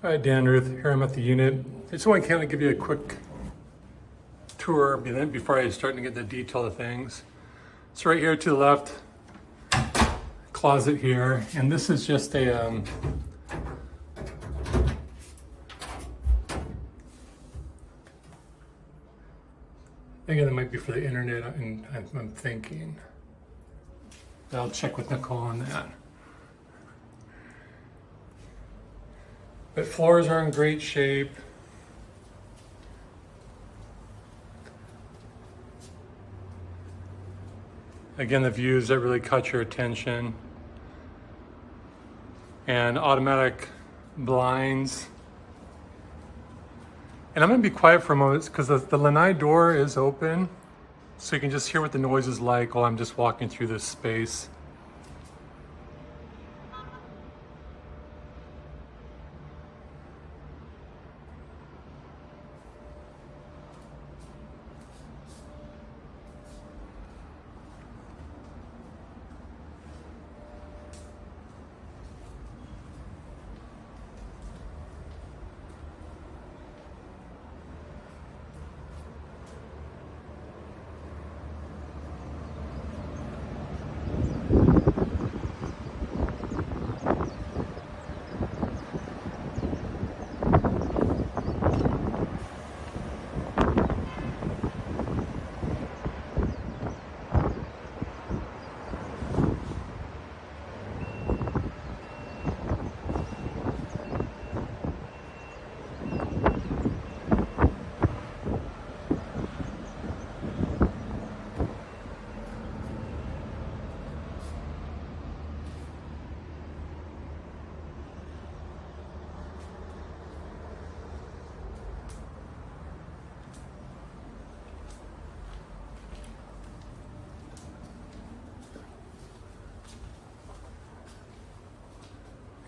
Hi, Dan Ruth. Here I'm at the unit. I just want to kind of give you a quick tour before I start to get the detail of things. So right here to the left, closet here, and this is just a again, it might be for the internet, and I'm thinking. I'll check with Nicole on that. But floors are in great shape. Again, the views that really caught your attention. And automatic blinds. And I'm gonna be quiet for a moment because the lanai door is open. So you can just hear what the noise is like while I'm just walking through this space.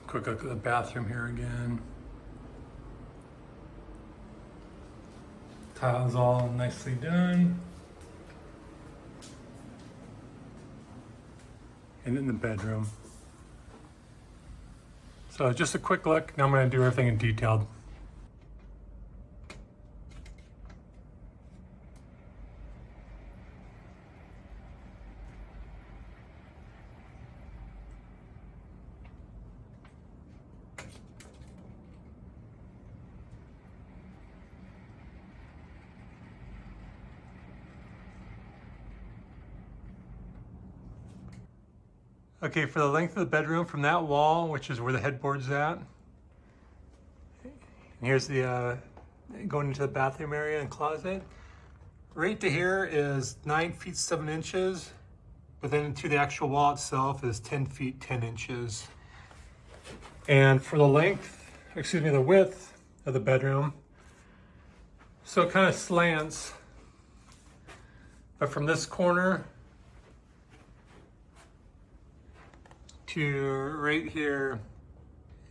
Quick look at the bathroom here again. Tiles all nicely done. And in the bedroom. So just a quick look. Now I'm going to do everything in detail. Okay, for the length of the bedroom from that wall, which is where the headboard's at, and here's the going into the bathroom area and closet. Right to here is 9 feet 7 inches, but then to the actual wall itself is 10 feet 10 inches. And for the the width of the bedroom, so it kind of slants, but from this corner to right here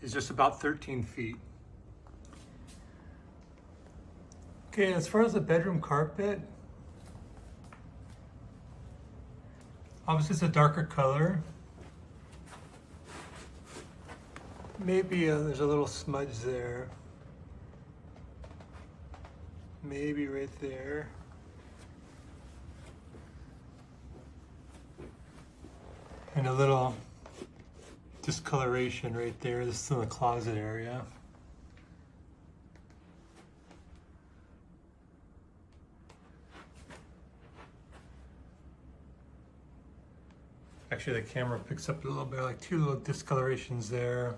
is just about 13 feet. Okay, as far as the bedroom carpet, obviously it's a darker color. Maybe there's a little smudge there. Maybe right there. And a little discoloration right there. This is in the closet area. Actually, the camera picks up a little bit, like 2 little discolorations there.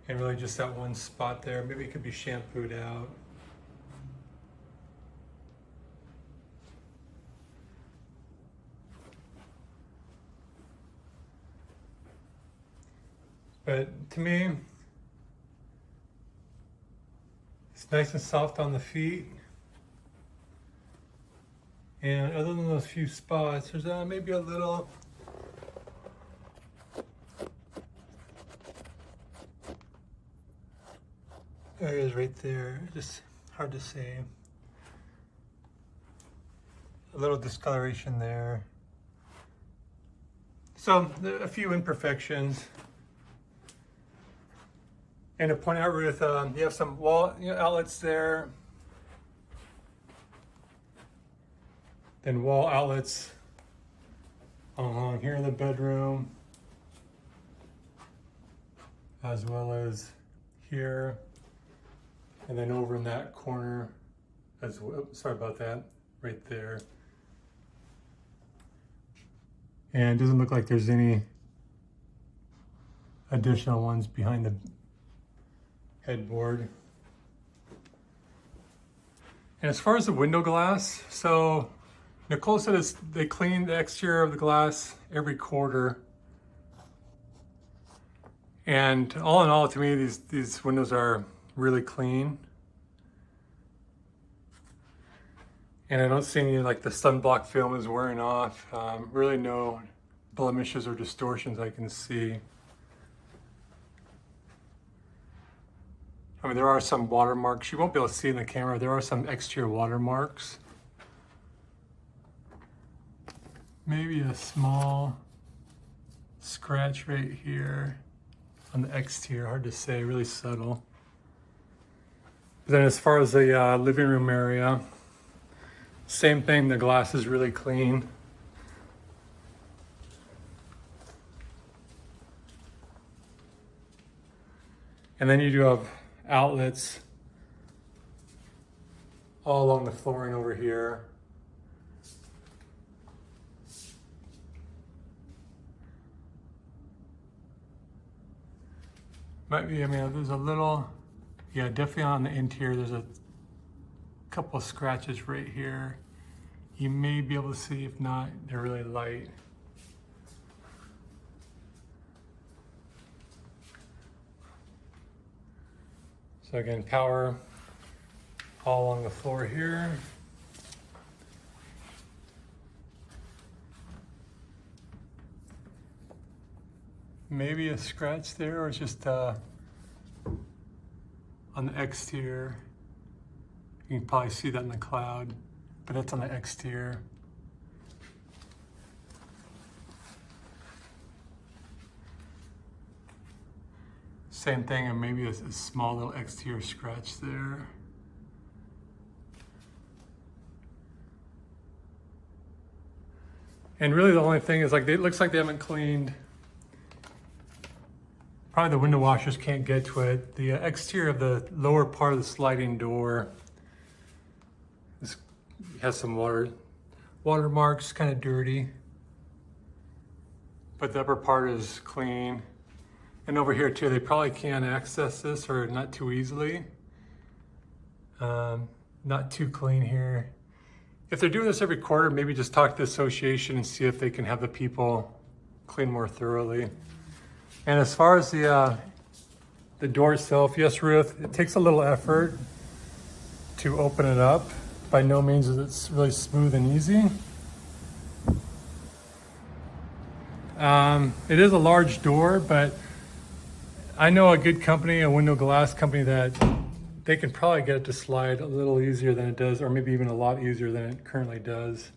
And really just that one spot there. Maybe it could be shampooed out. But to me, it's nice and soft on the feet. And other than those few spots, there's maybe a little areas right there, just hard to say. A little discoloration there. So a few imperfections. And to point out, Ruth, you have some wall outlets there. Then wall outlets along here in the bedroom, as well as here, and then over in that corner as well. Sorry about that, right there. And it doesn't look like there's any additional ones behind the headboard. And as far as the window glass, so Nicole said they clean the exterior of the glass every quarter. And all in all, to me, these windows are really clean. And I don't see any, like, the sunblock film is wearing off. Really no blemishes or distortions I can see. I mean, there are some watermarks. You won't be able to see in the camera. There are some exterior watermarks. Maybe a small scratch right here on the exterior, hard to say, really subtle. But then as far as the living room area, same thing, the glass is really clean. And then you do have outlets all along the flooring over here. Might be, I mean, there's a little, yeah, definitely on the interior, there's a couple of scratches right here. You may be able to see, if not, they're really light. So again, power all along the floor here. Maybe a scratch there, or it's just on the exterior. You can probably see that in the cloud, but that's on the exterior. Same thing, and maybe a small little exterior scratch there. And really the only thing is, like, it looks like they haven't cleaned. Probably the window washers can't get to it. The exterior of the lower part of the sliding door has some watermarks, kind of dirty. But the upper part is clean. And over here too, they probably can't access this, or not too easily. Not too clean here. If they're doing this every quarter, maybe just talk to the association and see if they can have the people clean more thoroughly. And as far as the door itself, yes, Ruth, it takes a little effort to open it up. By no means is it really smooth and easy. It is a large door, but I know a good company, a window glass company, that they can probably get it to slide a little easier than it does, or maybe even a lot easier than it currently does.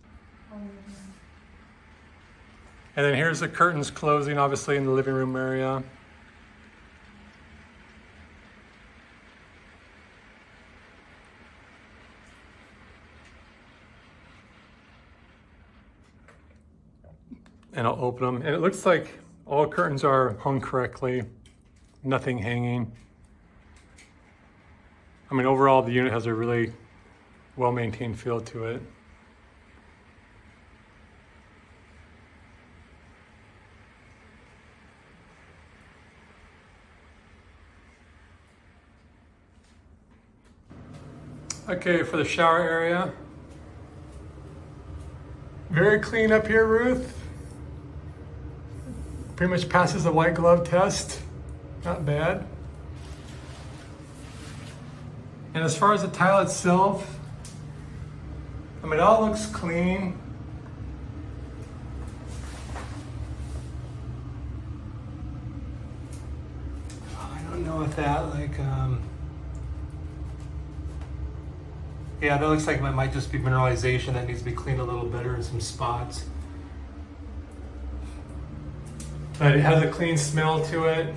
And then here's the curtains closing, obviously, in the living room area. And I'll open them. And it looks like all curtains are hung correctly, nothing hanging. I mean, overall, the unit has a really well-maintained feel to it. Okay, for the shower area, very clean up here, Ruth. Pretty much passes the white glove test. Not bad. And as far as the tile itself, I mean, it all looks clean. I don't know if that, like, yeah, that looks like it might just be mineralization that needs to be cleaned a little better in some spots. But it has a clean smell to it.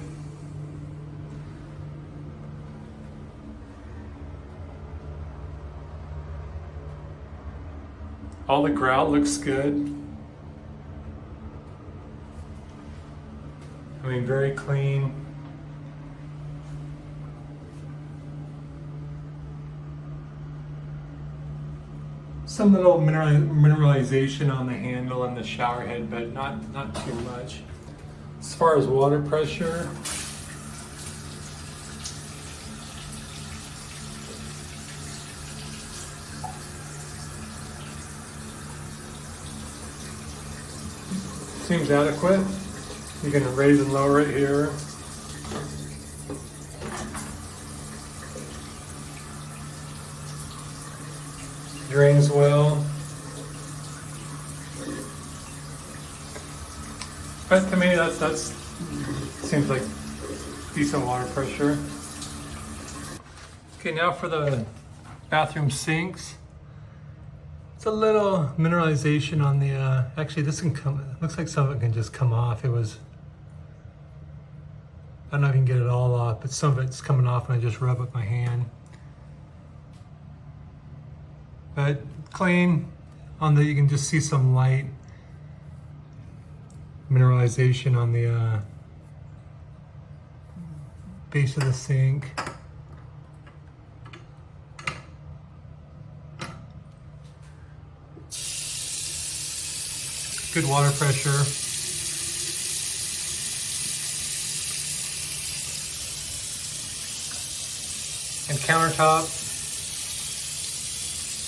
All the grout looks good. I mean, very clean. Some little mineralization on the handle and the shower head, but not too much. As far as water pressure, seems adequate. You can raise and lower it here. Drains well. But to me, that's seems like decent water pressure. Okay, now for the bathroom sinks. It's a little mineralization on the, actually this can come, looks like some of it can just come off. It was, I don't know if you can get it all off, but some of it's coming off when I just rub with my hand. But clean on the, you can just see some light mineralization on the base of the sink. Good water pressure. And countertop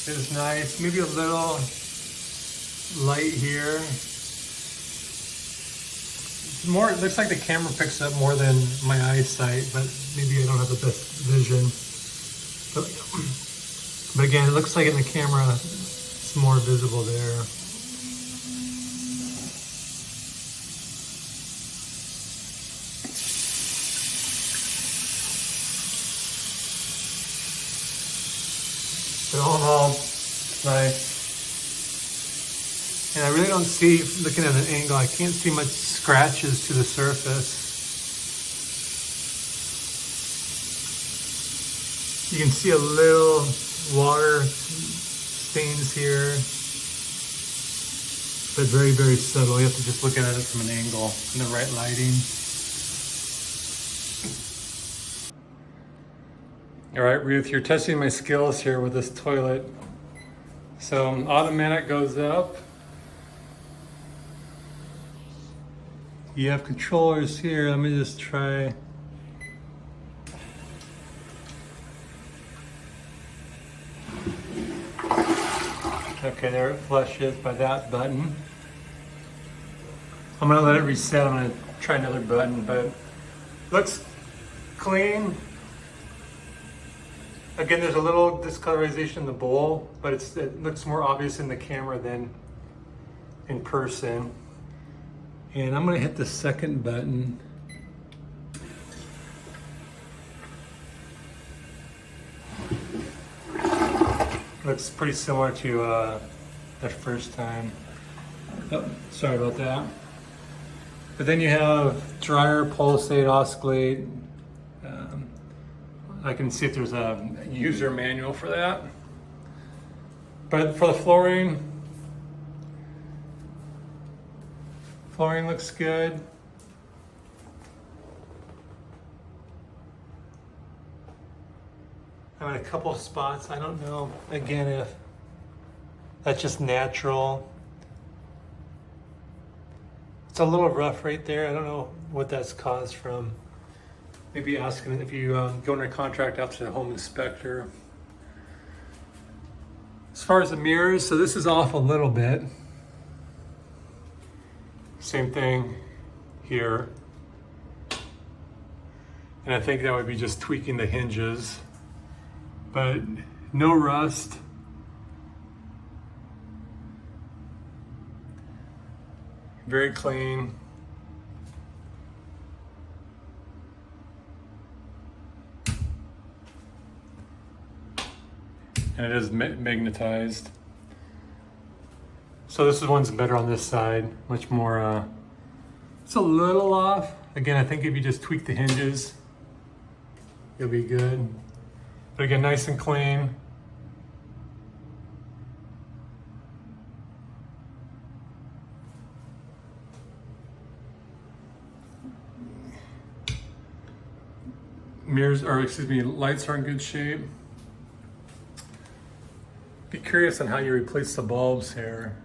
is nice. Maybe a little light here. It's more, it looks like the camera picks up more than my eyesight, but maybe I don't have the best vision. But again, it looks like in the camera, it's more visible there. But all in all, it's nice. And I really don't see, looking at an angle, I can't see much scratches to the surface. You can see a little water stains here, but very, very subtle. You have to just look at it from an angle in the right lighting. All right, Ruth, you're testing my skills here with this toilet. So automatic goes up. You have controllers here. Let me just try. Okay, there it flushes by that button. I'm gonna let it reset. I'm gonna try another button, but looks clean. Again, there's a little discolorization in the bowl, but it looks more obvious in the camera than in person. And I'm gonna hit the second button. Looks pretty similar to the first time. Oh, sorry about that. But then you have dryer, pulsate, oscillate. I can see if there's a user manual for that. But for the flooring looks good. I'm in a couple of spots. I don't know, again, if that's just natural. It's a little rough right there. I don't know what that's caused from. Maybe asking if you go under contract out to the home inspector. As far as the mirrors, so this is off a little bit. Same thing here. And I think that would be just tweaking the hinges. But no rust. Very clean. And it is magnetized. So this one's better on this side, much more, it's a little off. Again, I think if you just tweak the hinges, it'll be good. But again, nice and clean. mirrors, or excuse me, lights are in good shape. Be curious on how you replace the bulbs here.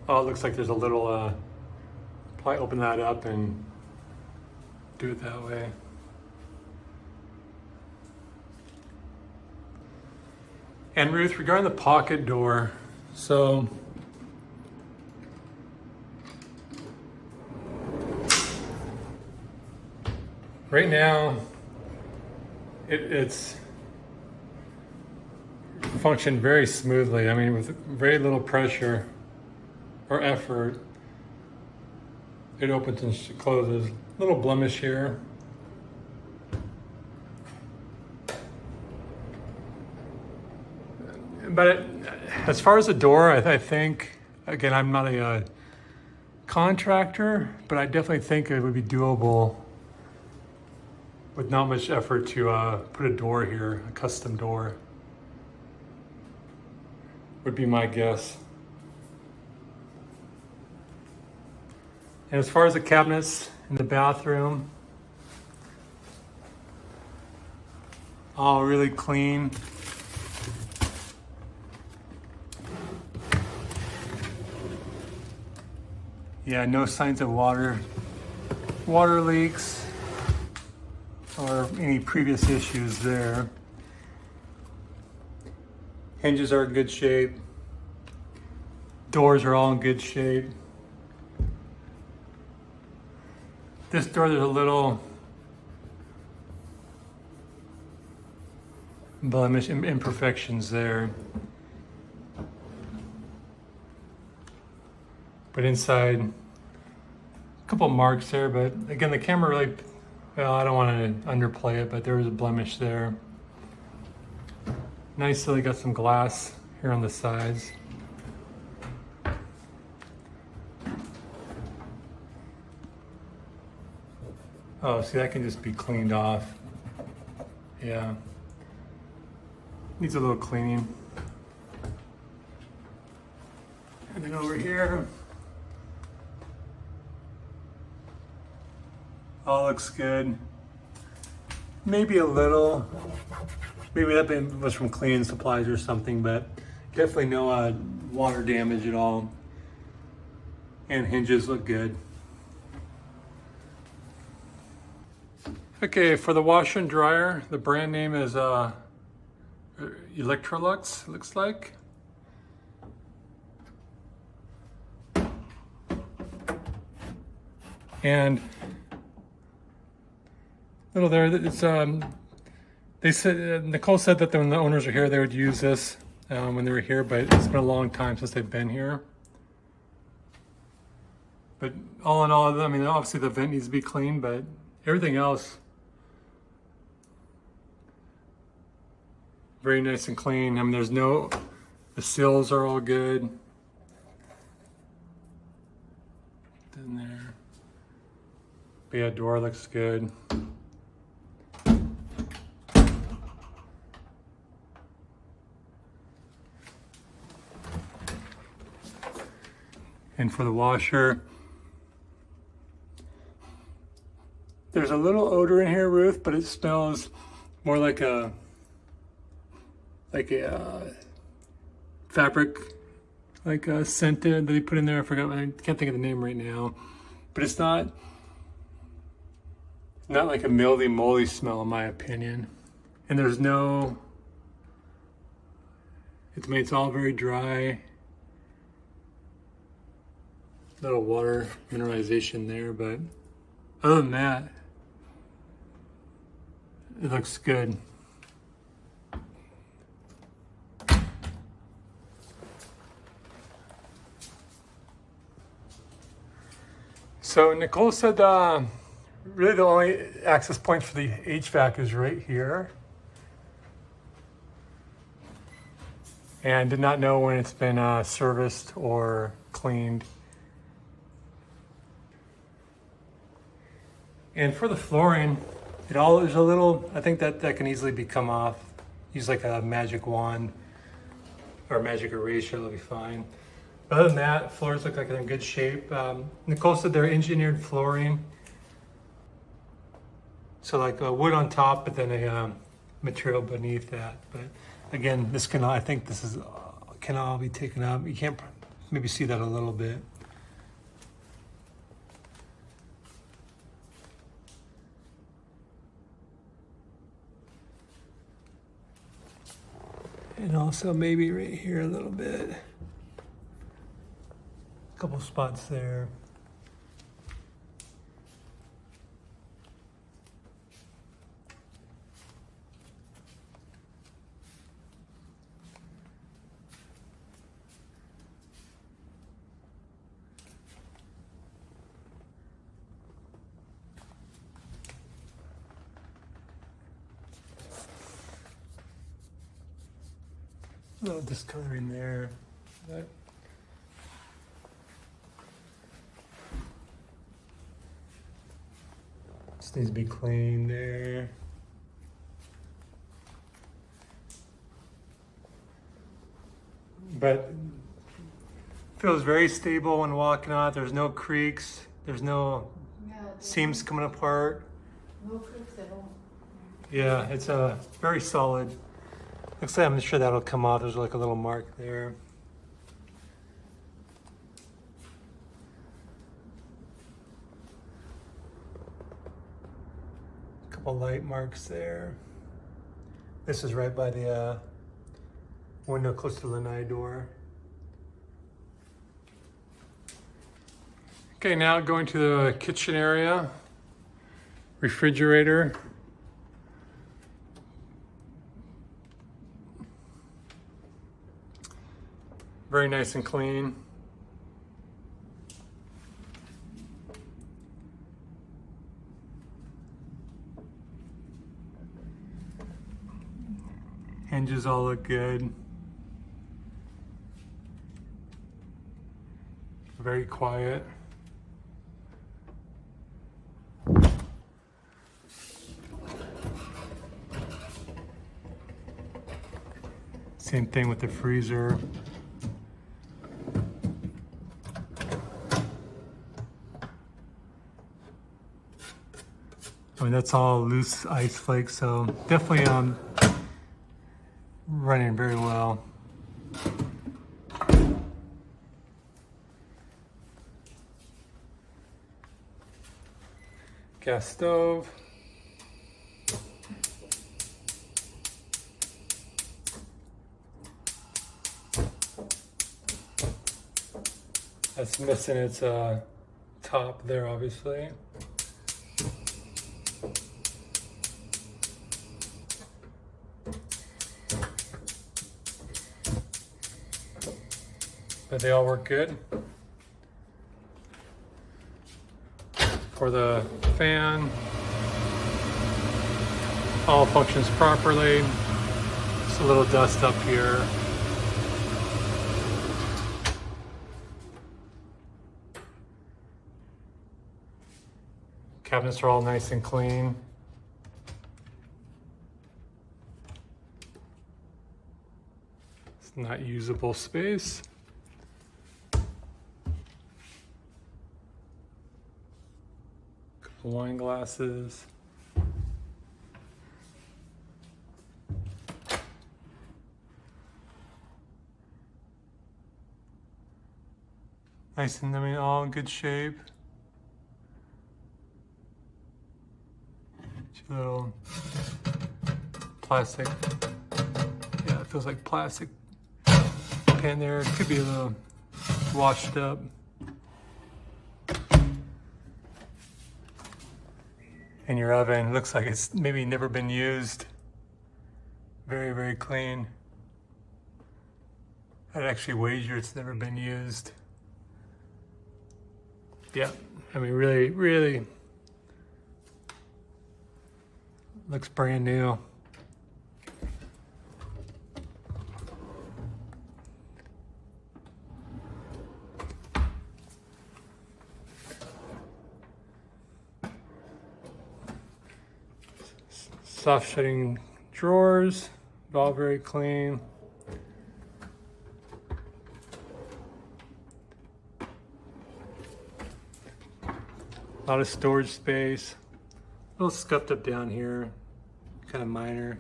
Oh, it looks like there's a little, probably open that up and do it that way. And Ruth, regarding the pocket door, so right now it's functioned very smoothly. I mean, with very little pressure or effort, it opens and closes. Little blemish here. But as far as the door, I think, again, I'm not a contractor, but I definitely think it would be doable with not much effort to put a door here, a custom door. Would be my guess. And as far as the cabinets in the bathroom, all really clean. Yeah, no signs of water leaks or any previous issues there. Hinges are in good shape. Doors are all in good shape. This door, there's a little blemish, imperfections there. But inside, a couple marks there, but again, the camera really, well, I don't want to underplay it, but there was a blemish there. Nicely got some glass here on the sides. Oh, see, that can just be cleaned off. Yeah. Needs a little cleaning. And then over here, all looks good. Maybe a little, maybe that was from cleaning supplies or something, but definitely no water damage at all. And hinges look good. Okay, for the washer and dryer, the brand name is Electrolux, it looks like. And little there, it's they said, Nicole said that when the owners were here, they would use this when they were here, but it's been a long time since they've been here. But all in all, I mean, obviously the vent needs to be clean, but everything else, very nice and clean. I mean, the sills are all good. In there. But yeah, door looks good. And for the washer, there's a little odor in here, Ruth, but it smells more like a fabric, like a scented that they put in there. I can't think of the name right now, but it's not like a mildy, moldy smell, in my opinion. And there's it's all very dry. Little water mineralization there, but other than that, it looks good. So Nicole said really the only access point for the HVAC is right here. And did not know when it's been serviced or cleaned. And for the flooring, there's a little, I think that can easily be come off. Use like a magic wand or magic eraser, it'll be fine. But other than that, floors look like they're in good shape. Nicole said they're engineered flooring. So like wood on top, but then a material beneath that. But again, this can, I think this is can all be taken up. You can't maybe see that a little bit. And also maybe right here a little bit. A couple spots there. A little discoloring there. But this needs to be cleaned there. But feels very stable when walking on it. There's no creaks. There's no seams coming apart. No creaks at all. Yeah, it's a very solid. Looks like I'm sure that'll come off. There's like a little mark there. A couple light marks there. This is right by the window close to the lanai door. Okay, now going to the kitchen area. Refrigerator. Very nice and clean. Hinges all look good. Very quiet. Same thing with the freezer. I mean, that's all loose ice flakes, so definitely running very well. Gas stove. That's missing its top there, obviously. But they all work good. For the fan, all functions properly. Just a little dust up here. Cabinets are all nice and clean. It's not usable space. Couple wine glasses. Nice and, I mean, all in good shape. Little plastic, yeah, it feels like plastic pan there. It could be a little washed up. And your oven looks like it's maybe never been used. Very, very clean. I'd actually wager it's never been used. Yeah, I mean, really, really looks brand new. Soft shutting drawers, all very clean. A lot of storage space. little scuffed up down here, kind of minor.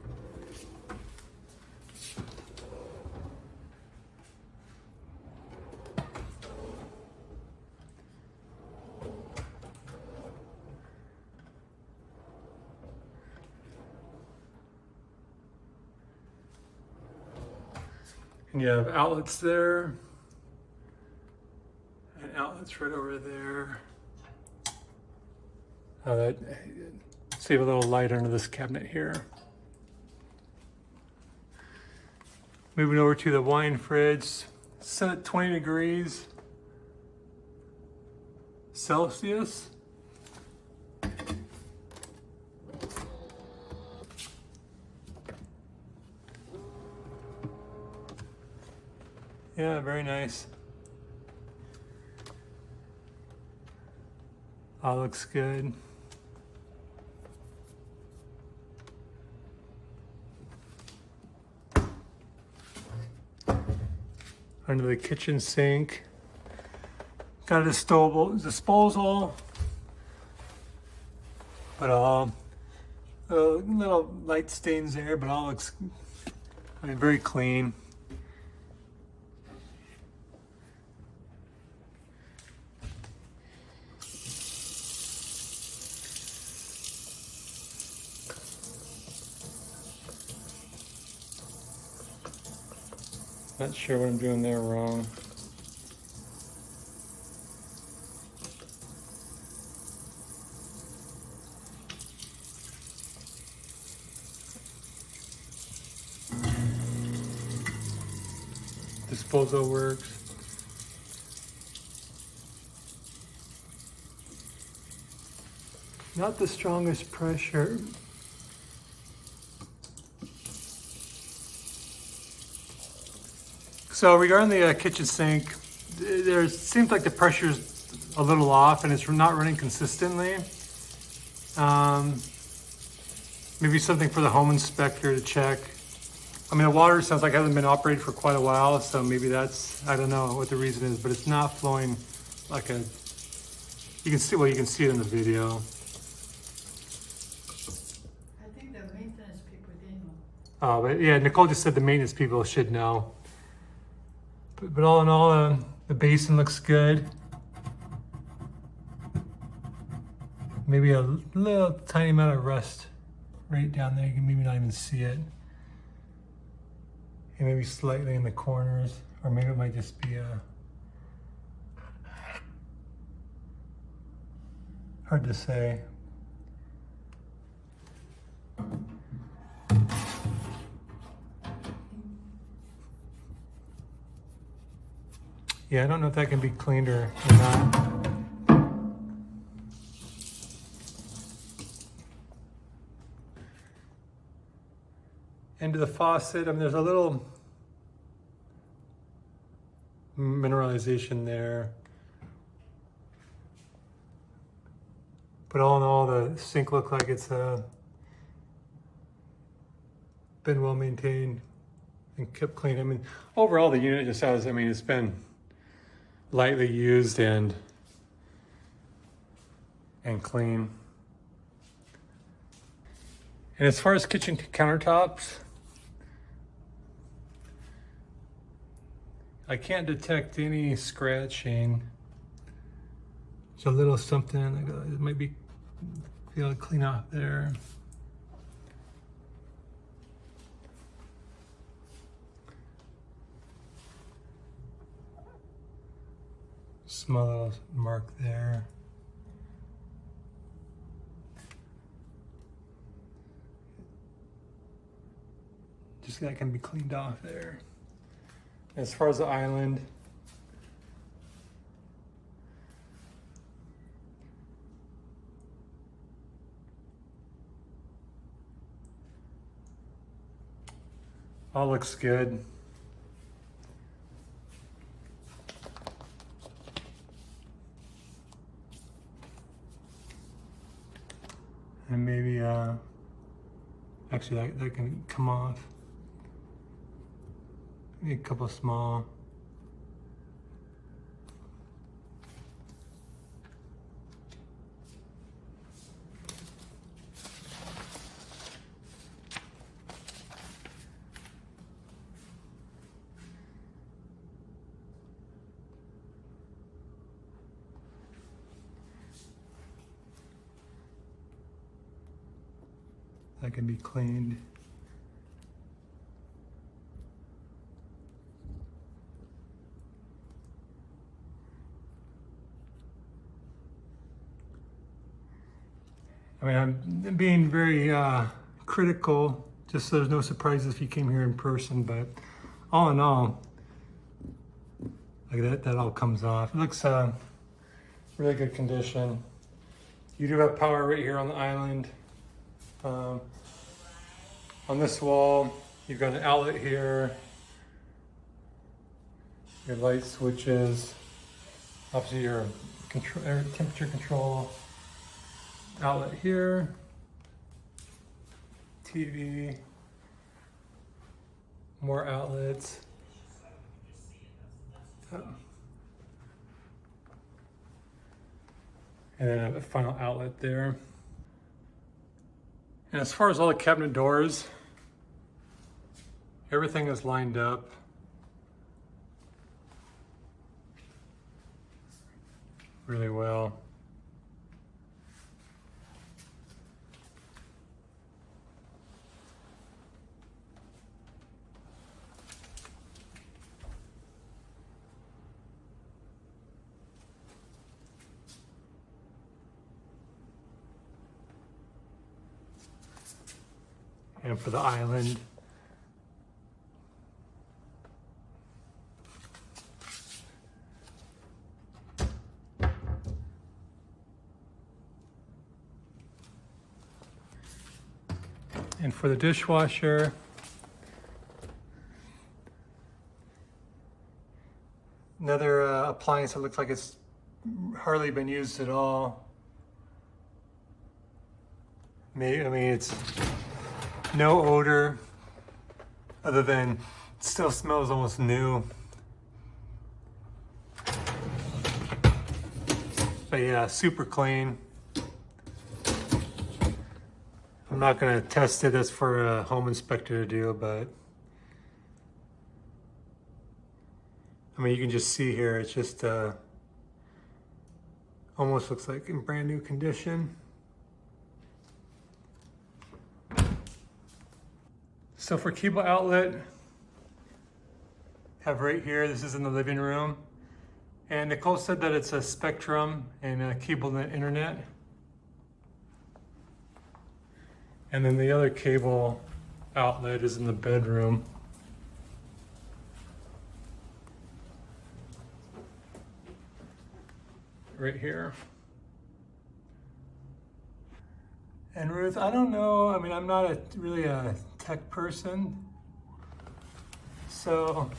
And you have outlets there, and outlets right over there. Save a little light under this cabinet here. Moving over to the wine fridge, set at 20 degrees Celsius. Yeah, very nice. All looks good. Under the kitchen sink, got a disposal, but little light stains there, but all looks, very clean. Not sure what I'm doing there wrong. Disposal works. Not the strongest pressure. So regarding the kitchen sink, there seems like the pressure's a little off and it's not running consistently. Maybe something for the home inspector to check. I mean, the water sounds like it hasn't been operated for quite a while, so maybe that's, I don't know what the reason is, but it's not flowing like a, you can see it in the video. I think the maintenance people, they know. Oh, but yeah, Nicole just said the maintenance people should know. But all in all, the basin looks good. Maybe a little tiny amount of rust right down there. You can maybe not even see it. And maybe slightly in the corners, or maybe it might just be hard to say. Yeah, I don't know if that can be cleaned or not. Into the faucet, I mean, there's a little mineralization there. But all in all, the sink looks like it's been well maintained and kept clean. I mean, overall, the unit just has, I mean, it's been lightly used and clean. And as far as kitchen countertops, I can't detect any scratching. There's a little something, it might be able to clean off there. Small little mark there. Just that can be cleaned off there. As far as the island, all looks good. And maybe, actually that can come off. Maybe a couple small. that can be cleaned. I mean, I'm being very critical, just so there's no surprises if you came here in person, but all in all, like that all comes off. It looks really good condition. You do have power right here on the island. On this wall, you've got an outlet here, your light switches, obviously your temperature control outlet here, TV, more outlets. And then a final outlet there. And as far as all the cabinet doors, everything is lined up. Really well. And for the island, and for the dishwasher, another appliance that looks like it's hardly been used at all. I mean, it's no odor other than it still smells almost new. But yeah, super clean. I'm not gonna test it, that's for a home inspector to do, but I mean, you can just see here, it's just almost looks like in brand new condition. So for cable outlet, have right here, this is in the living room. And Nicole said that it's a Spectrum and a cable net internet. And then the other cable outlet is in the bedroom. Right here. And Ruth, I don't know, I mean, I'm not really a tech person, so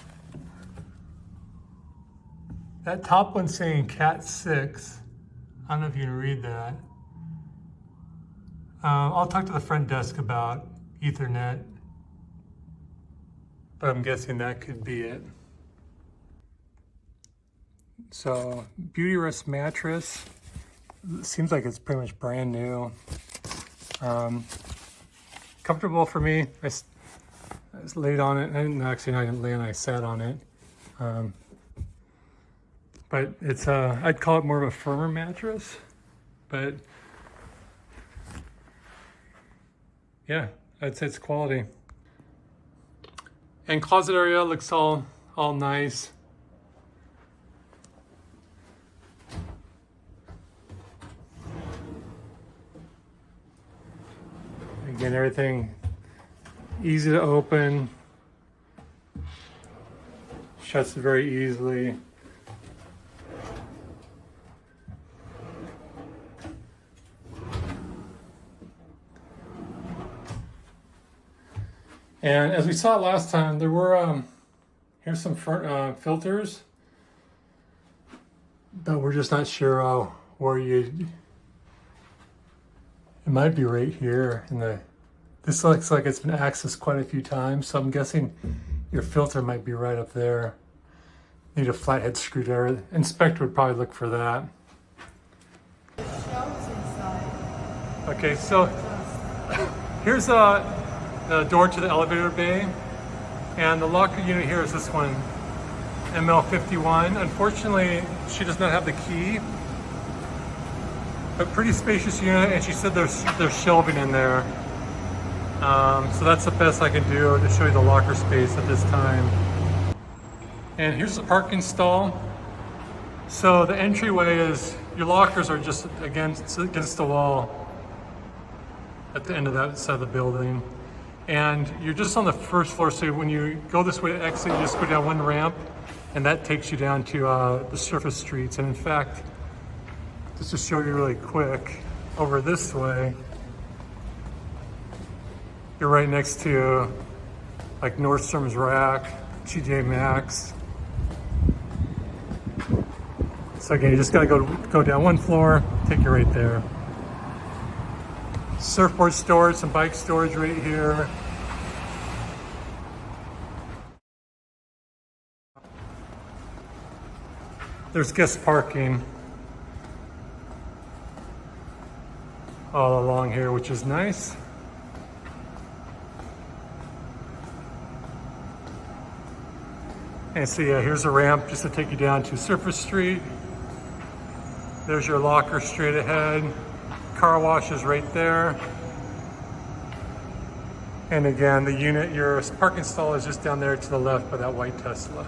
that top one saying Cat 6, I don't know if you can read that. I'll talk to the front desk about Ethernet, but I'm guessing that could be it. So, Beauty Rest mattress, seems like it's pretty much brand new. Comfortable for me. I just laid on it. I didn't lay on it, I sat on it. But it's I'd call it more of a firmer mattress, but yeah, I'd say it's quality. And closet area looks all nice. Again, everything easy to open, shuts very easily. And as we saw last time, there were, here's some filters, but we're just not sure where it might be right here in this looks like it's been accessed quite a few times, so I'm guessing your filter might be right up there. Need a flathead screwdriver. Inspector would probably look for that. Okay, so here's the door to the elevator bay, and the locker unit here is this one, ML51. Unfortunately, she does not have the key, but pretty spacious unit, and she said there's shelving in there. So that's the best I can do to show you the locker space at this time. And here's the parking stall. So the entryway is, your lockers are just against the wall at the end of that side of the building. And you're just on the first floor, so when you go this way to exit, you just go down one ramp, and that takes you down to the surface streets. And in fact, just to show you really quick, over this way, you're right next to like Nordstrom's Rack, TJ Maxx. So again, you just gotta go down one floor, take you right there. Surfboard storage, some bike storage right here. There's guest parking all along here, which is nice. And so yeah, here's a ramp just to take you down to Surface Street. There's your locker straight ahead. Car wash is right there. And again, the unit, your parking stall is just down there to the left by that white Tesla.